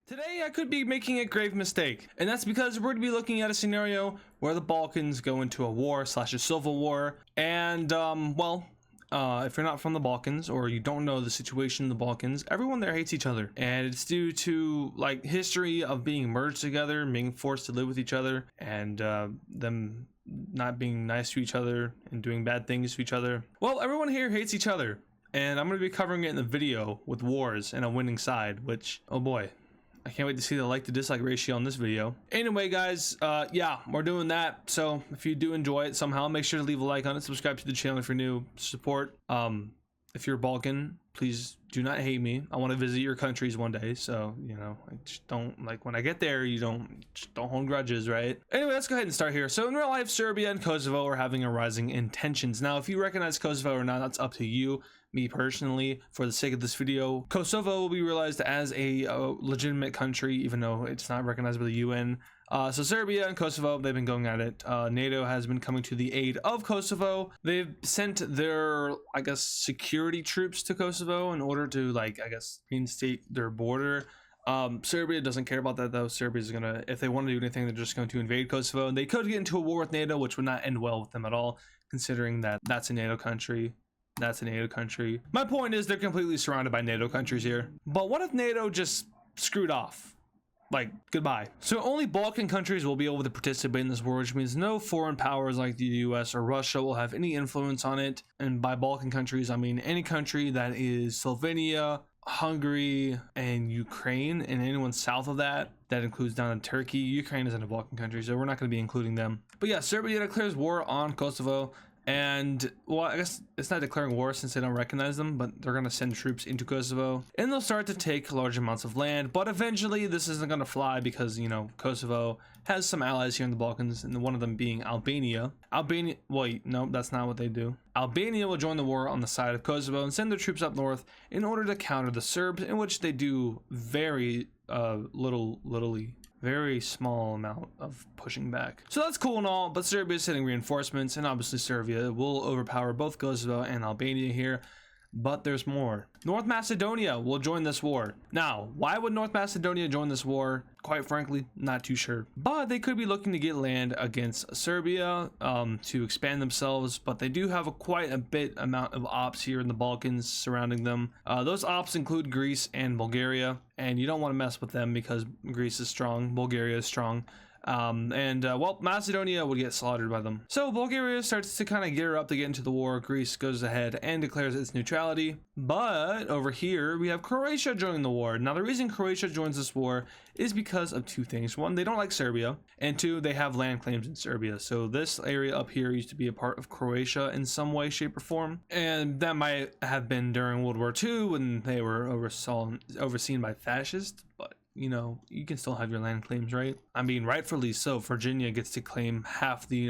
Today I could be making a grave mistake, and that's because we're going to be looking at a scenario where the Balkans go into a war slash a civil war, and if you're not from the Balkans or you don't know the situation in the Balkans, everyone there hates each other, and it's due to like history of being merged together, being forced to live with each other, and them not being nice to each other and doing bad things to each other. Well, everyone here hates each other, and I'm going to be covering it in the video with wars and a winning side, which, oh boy, I can't wait to see the like to dislike ratio on this video. Anyway, guys, yeah, we're doing that. So if you do enjoy it somehow, make sure to leave a like on it, subscribe to the channel if you're new, support. If you're Balkan, please do not hate me. I want to visit your countries one day, so you know, I just don't like when I get there. You don't hold grudges, right? Anyway, let's go ahead and start here. So in real life, Serbia and Kosovo are having a rising in tensions. Now, if you recognize Kosovo or not, that's up to you. Me personally, for the sake of this video, Kosovo will be realized as a legitimate country, even though it's not recognized by the UN. So Serbia and Kosovo, they've been going at it. NATO has been coming to the aid of Kosovo. They've sent their, I guess, security troops to Kosovo in order to, like, I guess, reinstate their border. Serbia doesn't care about that though. Serbia's gonna, if they want to do anything, they're just going to invade Kosovo, and they could get into a war with NATO, which would not end well with them at all, considering that that's a NATO country. That's a NATO country. My point is they're completely surrounded by NATO countries here. But what if NATO just screwed off? Like, goodbye. So only Balkan countries will be able to participate in this war, which means no foreign powers like the US or Russia will have any influence on it. And by Balkan countries, I mean any country that is Slovenia, Hungary, and Ukraine, and anyone south of that. That includes down to Turkey. Ukraine isn't a Balkan country, so we're not going to be including them. But yeah, Serbia declares war on Kosovo. And, well, I guess it's not declaring war since they don't recognize them, but they're going to send troops into Kosovo. And they'll start to take large amounts of land. But eventually, this isn't going to fly because, you know, Kosovo has some allies here in the Balkans, and one of them being Albania. Wait, no, that's not what they do. Albania will join the war on the side of Kosovo and send their troops up north in order to counter the Serbs, in which they do very very small amount of pushing back. So that's cool and all, but Serbia is sending reinforcements, and obviously Serbia will overpower both Kosovo and Albania here. But there's more. North Macedonia will join this war. Now, why would North Macedonia join this war? Quite frankly, not too sure. But they could be looking to get land against Serbia to expand themselves. But they do have quite a bit amount of ops here in the Balkans surrounding them. Those ops include Greece and Bulgaria. And you don't want to mess with them because Greece is strong, Bulgaria is strong. Well, Macedonia would get slaughtered by them. So Bulgaria starts to kind of gear up to get into the war. Greece goes ahead and declares its neutrality. But over here, we have Croatia joining the war. Now, the reason Croatia joins this war is because of two things. One, they don't like Serbia. And two, they have land claims in Serbia. So this area up here used to be a part of Croatia in some way, shape, or form. And that might have been during World War II when they were overseen by fascists. But you know, you can still have your land claims, right? I mean, rightfully so. Virginia gets to claim half the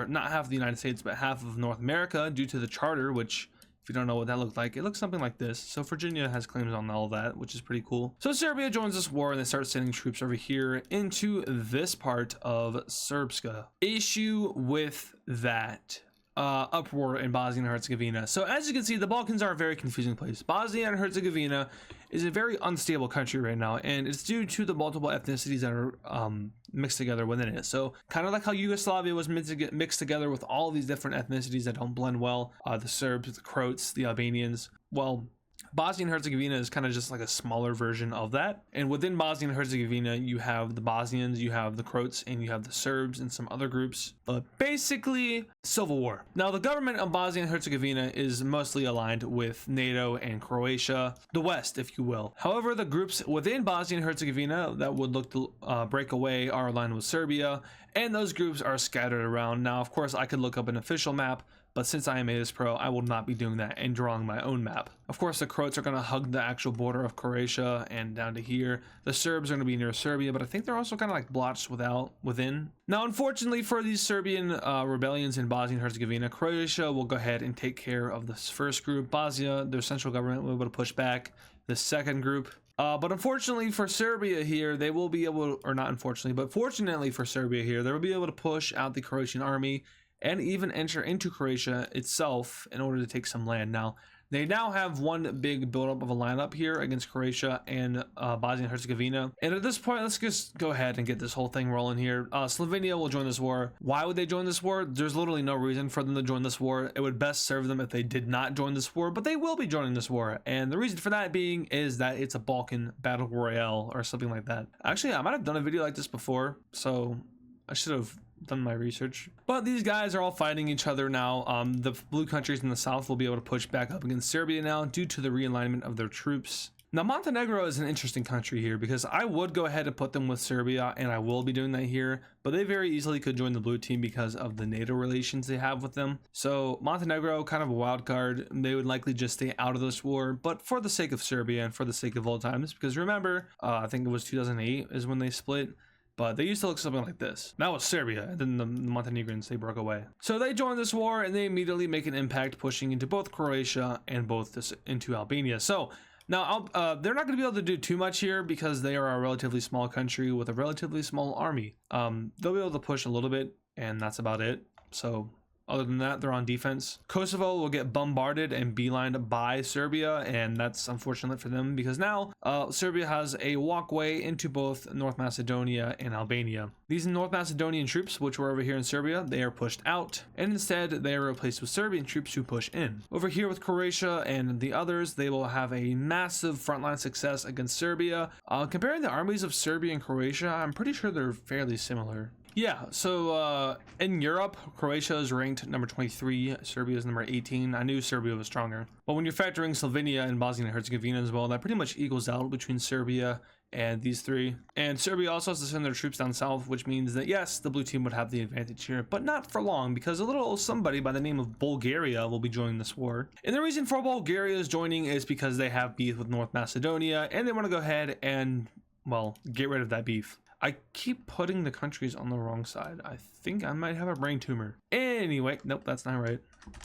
not half the United States, but half of North America due to the charter, which, if you don't know what that looked like, it looks something like this. So Virginia has claims on all that, which is pretty cool. So Serbia joins this war and they start sending troops over here into this part of Srpska. Issue with that uproar in Bosnia and Herzegovina. So as you can see, the Balkans are a very confusing place. Bosnia and Herzegovina is a very unstable country right now, and it's due to the multiple ethnicities that are mixed together within it. So kind of like how Yugoslavia was mixed together with all these different ethnicities that don't blend well, the Serbs, the Croats, the Albanians. Well, Bosnia and Herzegovina is kind of just like a smaller version of that. And within Bosnia and Herzegovina, you have the Bosnians, you have the Croats, and you have the Serbs and some other groups. But basically, civil war. Now, the government of Bosnia and Herzegovina is mostly aligned with NATO and Croatia, the West, if you will. However, the groups within Bosnia and Herzegovina that would look to break away are aligned with Serbia, and those groups are scattered around. Now, of course, I could look up an official map, but since I am AdizzPro, I will not be doing that and drawing my own map. Of course, the Croats are going to hug the actual border of Croatia and down to here. The Serbs are going to be near Serbia, but I think they're also kind of like blotched within. Now, unfortunately for these Serbian rebellions in Bosnia and Herzegovina, Croatia will go ahead and take care of this first group. Bosnia, their central government, will be able to push back the second group. But unfortunately for Serbia here, they will be able, or not unfortunately, but fortunately for Serbia here, they will be able to push out the Croatian army and even enter into Croatia itself in order to take some land. Now, They now have one big buildup of a lineup here against Croatia and Bosnia and Herzegovina. And at this point, let's just go ahead and get this whole thing rolling here. Slovenia will join this war. Why would they join this war? There's literally no reason for them to join this war. It would best serve them if they did not join this war, but they will be joining this war. And the reason for that being is that it's a Balkan battle royale or something like that. Actually, I might have done a video like this before, so I should have done my research. But these guys are all fighting each other now. The blue countries in the south will be able to push back up against Serbia now due to the realignment of their troops. Now, Montenegro is an interesting country here because I would go ahead and put them with Serbia, and I will be doing that here, but they very easily could join the blue team because of the NATO relations they have with them. So Montenegro, kind of a wild card. They would likely just stay out of this war, but for the sake of Serbia and for the sake of old times, because remember, I think it was 2008 is when they split. But they used to look something like this. That was Serbia, and then the Montenegrins, they broke away. So they joined this war, and they immediately make an impact, pushing into both Croatia and into Albania. So now they're not going to be able to do too much here because they are a relatively small country with a relatively small army. They'll be able to push a little bit, and that's about it. So other than that, they're on defense. Kosovo will get bombarded and beelined by Serbia, and that's unfortunate for them because now Serbia has a walkway into both North Macedonia and Albania. These North Macedonian troops, which were over here in Serbia, they are pushed out, and instead they are replaced with Serbian troops who push in. Over here with Croatia and the others, they will have a massive frontline success against Serbia. Comparing the armies of Serbia and Croatia, I'm pretty sure they're fairly similar. Yeah, so in Europe, Croatia is ranked number 23, Serbia is number 18. I knew Serbia was stronger. But when you're factoring Slovenia and Bosnia and Herzegovina as well, that pretty much equals out between Serbia and these three. And Serbia also has to send their troops down south, which means that yes, the blue team would have the advantage here, but not for long, because a little somebody by the name of Bulgaria will be joining this war. And the reason for Bulgaria's joining is because they have beef with North Macedonia, and they want to go ahead and, well, get rid of that beef. I keep putting the countries on the wrong side. I think I might have a brain tumor. Anyway, nope, that's not right.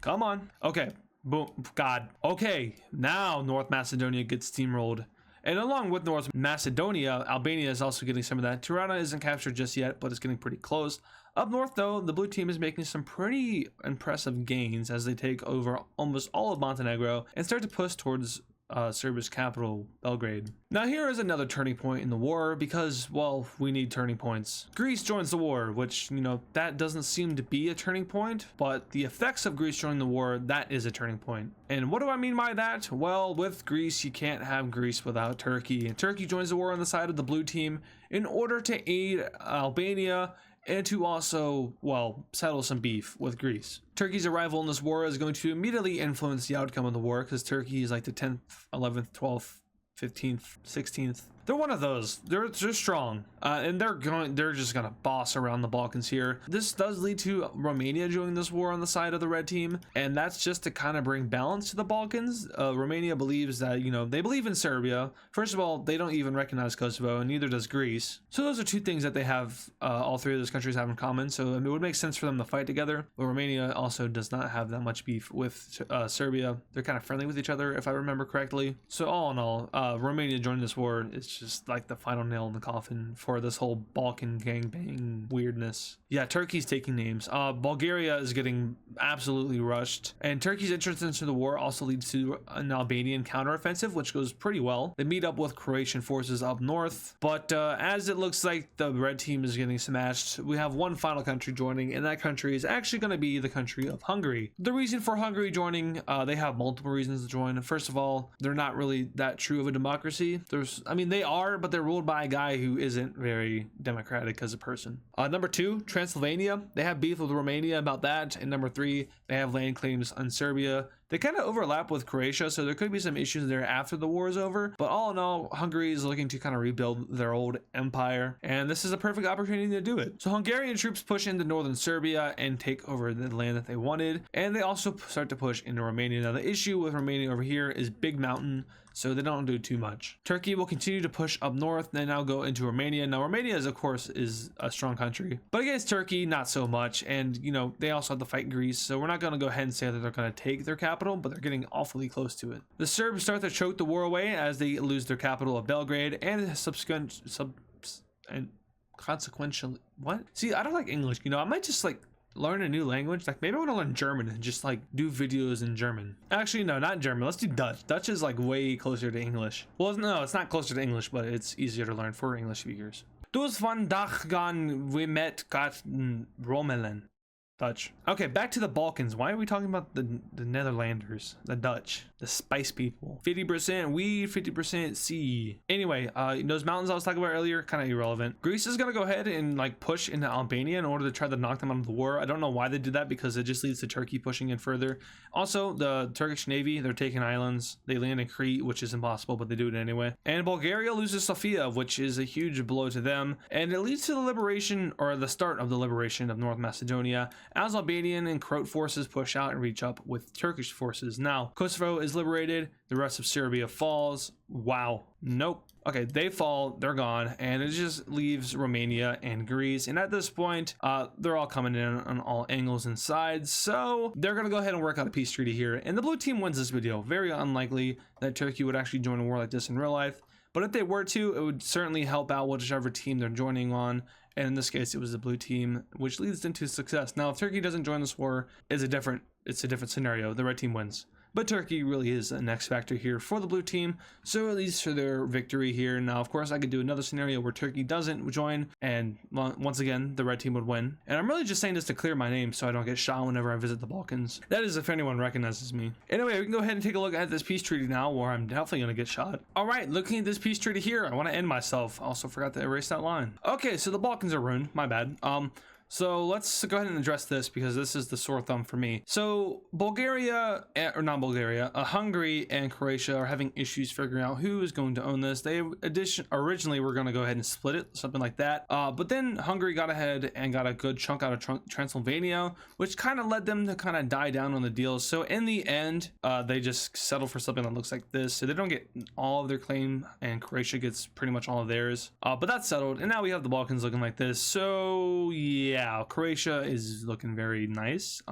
Come on. Okay, boom, God. Okay, now North Macedonia gets steamrolled. And along with North Macedonia, Albania is also getting some of that. Tirana isn't captured just yet, but it's getting pretty close. Up north, though, the blue team is making some pretty impressive gains as they take over almost all of Montenegro and start to push towards Serbia's capital, Belgrade. Now here is another turning point in the war because, well, we need turning points. Greece joins the war, which, you know, that doesn't seem to be a turning point, but the effects of Greece joining the war, that is a turning point. And what do I mean by that? Well, with Greece, you can't have Greece without Turkey. And Turkey joins the war on the side of the blue team in order to aid Albania and to also, well, settle some beef with Greece. Turkey's arrival in this war is going to immediately influence the outcome of the war because Turkey is like the 10th, 11th, 12th, 15th, 16th. They're one of those. They're strong, and they're just gonna boss around the Balkans here. This does lead to Romania joining this war on the side of the red team, and that's just to kind of bring balance to the Balkans. Romania believes that, you know, they believe in Serbia. First of all, they don't even recognize Kosovo, and neither does Greece. So those are two things that they have, all three of those countries have in common. So it would make sense for them to fight together. But Romania also does not have that much beef with Serbia. They're kind of friendly with each other, if I remember correctly. So all in all, Romania joining this war is just like the final nail in the coffin for this whole Balkan gangbang weirdness. Yeah, Turkey's taking names. Bulgaria is getting absolutely rushed, and Turkey's entrance into the war also leads to an Albanian counteroffensive, which goes pretty well. They meet up with Croatian forces up north, but as it looks like the red team is getting smashed, we have one final country joining, and that country is actually going to be the country of Hungary. The reason for Hungary joining, they have multiple reasons to join. First of all, they're not really that true of a democracy. They are, but they're ruled by a guy who isn't very democratic as a person. Number two, Transylvania. They have beef with Romania about that. And number three, they have land claims on Serbia. They kind of overlap with Croatia, so there could be some issues there after the war is over. But all in all, Hungary is looking to kind of rebuild their old empire, and this is a perfect opportunity to do it. So Hungarian troops push into northern Serbia and take over the land that they wanted, and they also start to push into Romania. Now, the issue with Romania over here is Big Mountain, so they don't do too much. Turkey will continue to push up north, and now go into Romania. Now, Romania, of course, is a strong country, but against Turkey, not so much. And, you know, they also have to fight Greece, so we're not going to go ahead and say that they're going to take their capital, but they're getting awfully close to it. The Serbs start to choke the war away as they lose their capital of Belgrade, and consequentially, what? See, I don't like English, you know, I might just like learn a new language. Like maybe I want to learn German and just like do videos in German. Actually, no, not German. Let's do Dutch. Dutch is like way closer to English. Well, no, it's not closer to English, but it's easier to learn for English speakers. Dus vandaag gaan we met kat rommelen. Dutch. Okay, back to the Balkans. Why are we talking about the Netherlanders, the Dutch, the spice people? 50% weed, 50% sea. Anyway, those mountains I was talking about earlier, kind of irrelevant. Greece is gonna go ahead and like push into Albania in order to try to knock them out of the war. I don't know why they did that, because it just leads to Turkey pushing in further. Also, the Turkish Navy, they're taking islands. They land in Crete, which is impossible, but they do it anyway. And Bulgaria loses Sofia, which is a huge blow to them. And it leads to the liberation, or the start of the liberation of North Macedonia, as Albanian and Croat forces push out and reach up with Turkish forces. Now, Kosovo is liberated, the rest of Serbia falls. Wow. Nope. Okay, they fall, they're gone, and it just leaves Romania and Greece. And at this point, they're all coming in on all angles and sides, so they're gonna go ahead and work out a peace treaty here. And the blue team wins this video. Very unlikely that Turkey would actually join a war like this in real life, but if they were to, it would certainly help out whichever team they're joining on. And in this case, it was the blue team, which leads into success. Now, if Turkey doesn't join this war, it's a different scenario. The red team wins. But Turkey really is an X factor here for the blue team, so it leads to their victory here. Now, of course, I could do another scenario where Turkey doesn't join, and once again, the red team would win. And I'm really just saying this to clear my name so I don't get shot whenever I visit the Balkans. That is if anyone recognizes me. Anyway, we can go ahead and take a look at this peace treaty now, where I'm definitely going to get shot. All right, looking at this peace treaty here, I want to end myself. I also forgot to erase that line. Okay, so the Balkans are ruined. My bad. So let's go ahead and address this, because this is the sore thumb for me. So Bulgaria, or not Bulgaria, Hungary and Croatia are having issues figuring out who is going to own this. They originally were going to go ahead and split it, something like that. But then Hungary got ahead and got a good chunk out of Transylvania, which kind of led them to kind of die down on the deal. So in the end, they just settled for something that looks like this. So they don't get all of their claim, and Croatia gets pretty much all of theirs. But that's settled, and now we have the Balkans looking like this. So yeah. Croatia is looking very nice.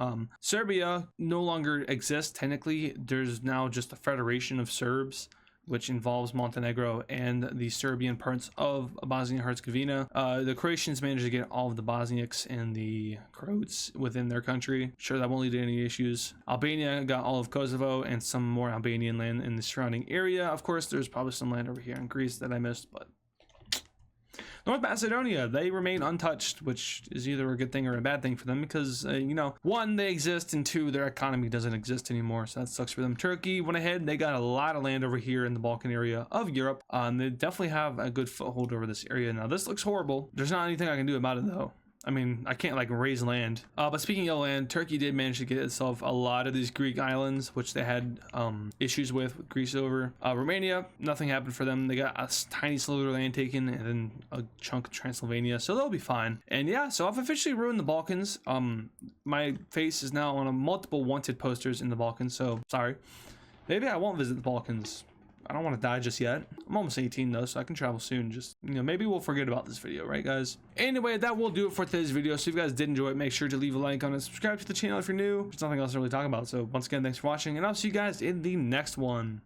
Serbia no longer exists technically. There's now just a federation of Serbs, which involves Montenegro and the Serbian parts of Bosnia and Herzegovina. The Croatians managed to get all of the Bosniaks and the Croats within their country. Sure, that won't lead to any issues. Albania got all of Kosovo and some more Albanian land in the surrounding area. Of course, there's probably some land over here in Greece that I missed, but North Macedonia, they remain untouched, which is either a good thing or a bad thing for them, because, you know, one, they exist, and two, their economy doesn't exist anymore, so that sucks for them. Turkey went ahead, they got a lot of land over here in the Balkan area of Europe, and they definitely have a good foothold over this area. Now, this looks horrible. There's not anything I can do about it, though. I mean, I can't like raise land. But speaking of land, Turkey did manage to get itself a lot of these Greek islands, which they had issues with Greece over. Romania, nothing happened for them. They got a tiny sliver of land taken, and then a chunk of Transylvania, so they'll be fine. And yeah, so I've officially ruined the Balkans. My face is now on a multiple wanted posters in the Balkans, so sorry. Maybe I won't visit the Balkans. I don't want to die just yet. I'm almost 18 though, so I can travel soon. Just, you know, maybe we'll forget about this video, right guys? Anyway, that will do it for today's video. So if you guys did enjoy it, make sure to leave a like on it, subscribe to the channel if you're new. There's nothing else to really talk about. So once again, thanks for watching, and I'll see you guys in the next one.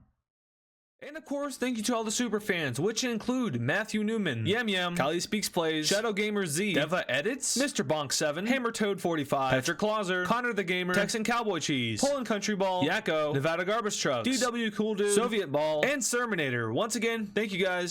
And of course, thank you to all the super fans, which include Matthew Newman, Yam, Kali Speaks Plays, Shadow Gamer Z, Deva Edits, Mr. Bonk 7, Hammer Toad 45, Patrick Clauser, Connor the Gamer, Texan Cowboy Cheese, Poland Country Ball, Yakko, Nevada Garbage Trucks, DW Cool Dude, Soviet Ball, and Serminator. Once again, thank you guys.